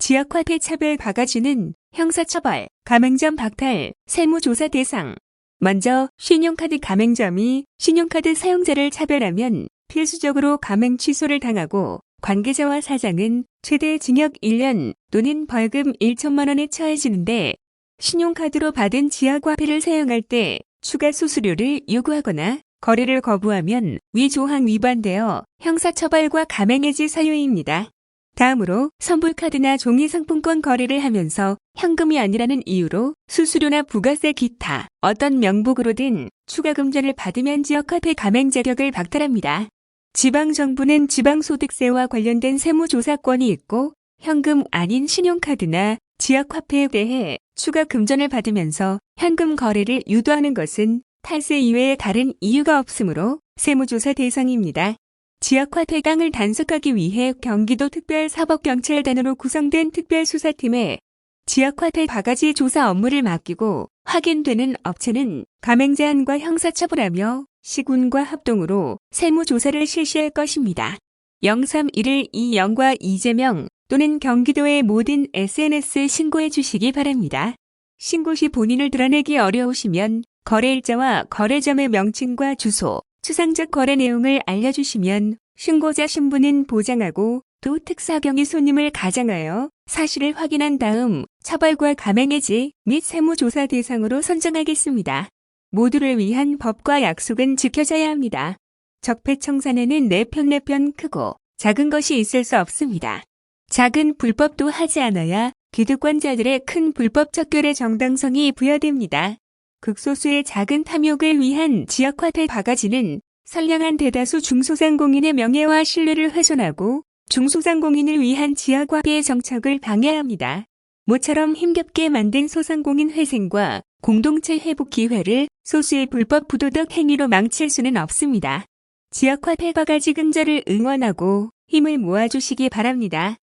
지역화폐 차별 바가지는 형사처벌, 가맹점 박탈, 세무조사 대상. 먼저 신용카드 가맹점이 신용카드 사용자를 차별하면 필수적으로 가맹 취소를 당하고 관계자와 사장은 최대 징역 1년 또는 벌금 1천만 원에 처해지는데, 신용카드로 받은 지역화폐를 사용할 때 추가 수수료를 요구하거나 거래를 거부하면 위 조항 위반되어 형사처벌과 가맹해지 사유입니다. 다음으로 선불카드나 종이상품권 거래를 하면서 현금이 아니라는 이유로 수수료나 부가세 기타 어떤 명목으로든 추가 금전을 받으면 지역화폐 가맹 자격을 박탈합니다. 지방정부는 지방소득세와 관련된 세무조사권이 있고, 현금 아닌 신용카드나 지역화폐에 대해 추가 금전을 받으면서 현금 거래를 유도하는 것은 탈세 이외에 다른 이유가 없으므로 세무조사 대상입니다. 지역화폐 강을 단속하기 위해 경기도 특별사법경찰단으로 구성된 특별수사팀에 지역화폐 바가지 조사 업무를 맡기고, 확인되는 업체는 가맹 제한과 형사처벌하며 시군과 합동으로 세무조사를 실시할 것입니다. 031-20과 이재명 또는 경기도의 모든 SNS에 신고해 주시기 바랍니다. 신고 시 본인을 드러내기 어려우시면 거래일자와 거래점의 명칭과 주소, 추상적 거래 내용을 알려주시면 신고자 신분은 보장하고 또 특사경이 손님을 가장하여 사실을 확인한 다음 처벌과 가맹해지 및 세무조사 대상으로 선정하겠습니다. 모두를 위한 법과 약속은 지켜져야 합니다. 적폐청산에는 내 편 크고 작은 것이 있을 수 없습니다. 작은 불법도 하지 않아야 기득권자들의 큰 불법 척결의 정당성이 부여됩니다. 극소수의 작은 탐욕을 위한 지역화폐 바가지는 선량한 대다수 중소상공인의 명예와 신뢰를 훼손하고 중소상공인을 위한 지역화폐의 정착을 방해합니다. 모처럼 힘겹게 만든 소상공인 회생과 공동체 회복 기회를 소수의 불법 부도덕 행위로 망칠 수는 없습니다. 지역화폐 바가지 근절을 응원하고 힘을 모아주시기 바랍니다.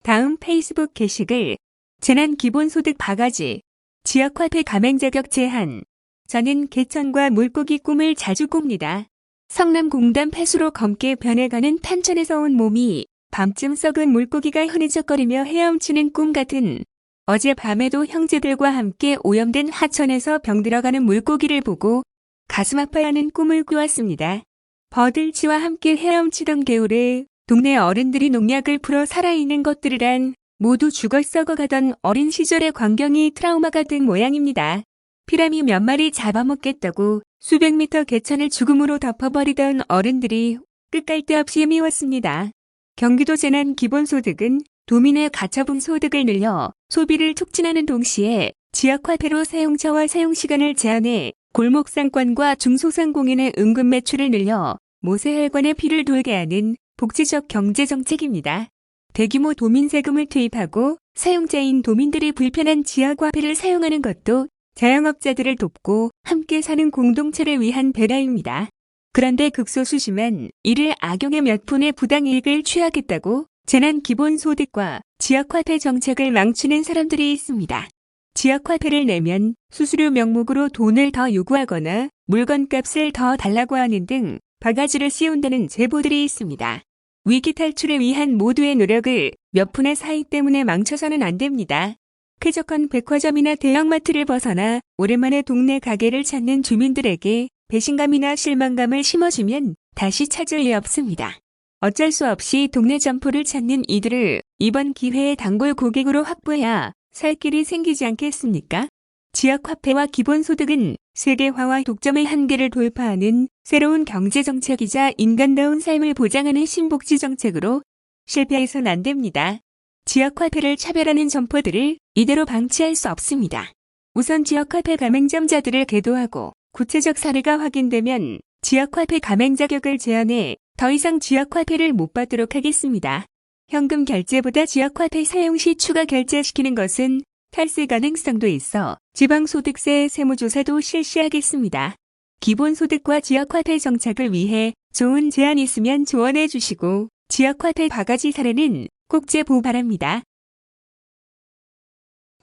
다음 페이스북 게시글 재난기본소득 바가지 지역화폐 가맹 자격 제한. 저는 개천과 물고기 꿈을 자주 꿉니다. 성남공단 폐수로 검게 변해가는 탄천에서 온 몸이 밤쯤 썩은 물고기가 흐느적거리며 헤엄치는 꿈 같은, 어젯밤에도 형제들과 함께 오염된 하천에서 병들어가는 물고기를 보고 가슴 아파하는 꿈을 꾸었습니다. 버들치와 함께 헤엄치던 개울에 동네 어른들이 농약을 풀어 살아있는 것들이란 모두 죽어 썩어가던 어린 시절의 광경이 트라우마가 된 모양입니다. 피라미 몇 마리 잡아먹겠다고 수백 미터 개천을 죽음으로 덮어버리던 어른들이 끝갈 데 없이 미웠습니다. 경기도 재난기본소득은 도민의 가처분 소득을 늘려 소비를 촉진하는 동시에 지역화폐로 사용처와 사용시간을 제한해 골목상권과 중소상공인의 은근 매출을 늘려 모세혈관의 피를 돌게 하는 복지적 경제정책입니다. 대규모 도민세금을 투입하고 사용자인 도민들이 불편한 지역화폐를 사용하는 것도 자영업자들을 돕고 함께 사는 공동체를 위한 배려입니다. 그런데 극소수지만 이를 악용해 몇 푼의 부당이익을 취하겠다고 재난기본소득과 지역화폐 정책을 망치는 사람들이 있습니다. 지역화폐를 내면 수수료 명목으로 돈을 더 요구하거나 물건값을 더 달라고 하는 등 바가지를 씌운다는 제보들이 있습니다. 위기 탈출을 위한 모두의 노력을 몇 푼의 사이 때문에 망쳐서는 안 됩니다. 쾌적한 백화점이나 대형마트를 벗어나 오랜만에 동네 가게를 찾는 주민들에게 배신감이나 실망감을 심어주면 다시 찾을 리 없습니다. 어쩔 수 없이 동네 점포를 찾는 이들을 이번 기회에 단골 고객으로 확보해야 살 길이 생기지 않겠습니까? 지역화폐와 기본소득은 세계화와 독점의 한계를 돌파하는 새로운 경제정책이자 인간다운 삶을 보장하는 신복지 정책으로 실패해선 안 됩니다. 지역화폐를 차별하는 점포들을 이대로 방치할 수 없습니다. 우선 지역화폐 가맹점자들을 계도하고 구체적 사례가 확인되면 지역화폐 가맹 자격을 제한해 더 이상 지역화폐를 못 받도록 하겠습니다. 현금 결제보다 지역화폐 사용 시 추가 결제시키는 것은 탈세 가능성도 있어 지방소득세 세무조사도 실시하겠습니다. 기본소득과 지역화폐 정착을 위해 좋은 제안 있으면 조언해 주시고 지역화폐 바가지 사례는 꼭 제보 바랍니다.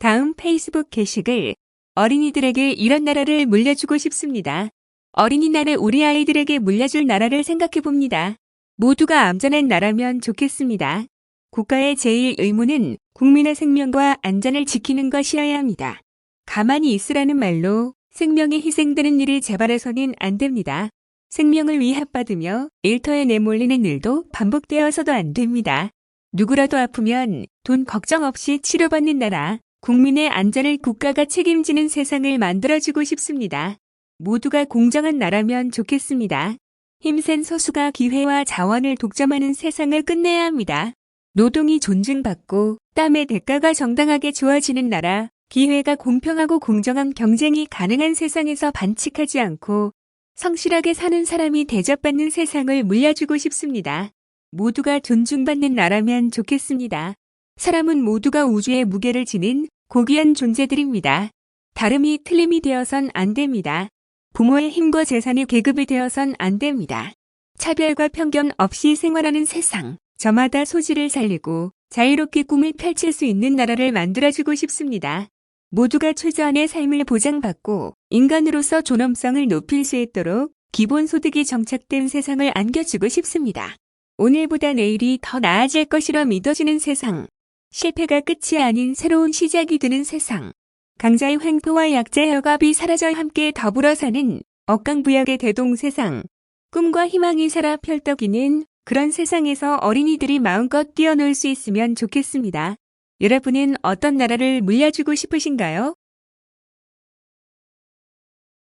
다음 페이스북 게시글 어린이들에게 이런 나라를 물려주고 싶습니다. 어린이날에 우리 아이들에게 물려줄 나라를 생각해봅니다. 모두가 안전한 나라면 좋겠습니다. 국가의 제일 의무는 국민의 생명과 안전을 지키는 것이어야 합니다. 가만히 있으라는 말로 생명이 희생되는 일이 재발해서는 안 됩니다. 생명을 위협받으며 일터에 내몰리는 일도 반복되어서도 안 됩니다. 누구라도 아프면 돈 걱정 없이 치료받는 나라, 국민의 안전을 국가가 책임지는 세상을 만들어주고 싶습니다. 모두가 공정한 나라면 좋겠습니다. 힘센 소수가 기회와 자원을 독점하는 세상을 끝내야 합니다. 노동이 존중받고 땀의 대가가 정당하게 주어지는 나라, 기회가 공평하고 공정한 경쟁이 가능한 세상에서 반칙하지 않고 성실하게 사는 사람이 대접받는 세상을 물려주고 싶습니다. 모두가 존중받는 나라면 좋겠습니다. 사람은 모두가 우주의 무게를 지닌 고귀한 존재들입니다. 다름이 틀림이 되어선 안 됩니다. 부모의 힘과 재산이 계급이 되어선 안 됩니다. 차별과 편견 없이 생활하는 세상, 저마다 소질을 살리고 자유롭게 꿈을 펼칠 수 있는 나라를 만들어주고 싶습니다. 모두가 최저한의 삶을 보장받고 인간으로서 존엄성을 높일 수 있도록 기본소득이 정착된 세상을 안겨주고 싶습니다. 오늘보다 내일이 더 나아질 것이라 믿어지는 세상, 실패가 끝이 아닌 새로운 시작이 되는 세상, 강자의 횡포와 약자의 억압이 사라져 함께 더불어 사는 억강부약의 대동세상, 꿈과 희망이 살아 펼떡이는 그런 세상에서 어린이들이 마음껏 뛰어놀 수 있으면 좋겠습니다. 여러분은 어떤 나라를 물려주고 싶으신가요?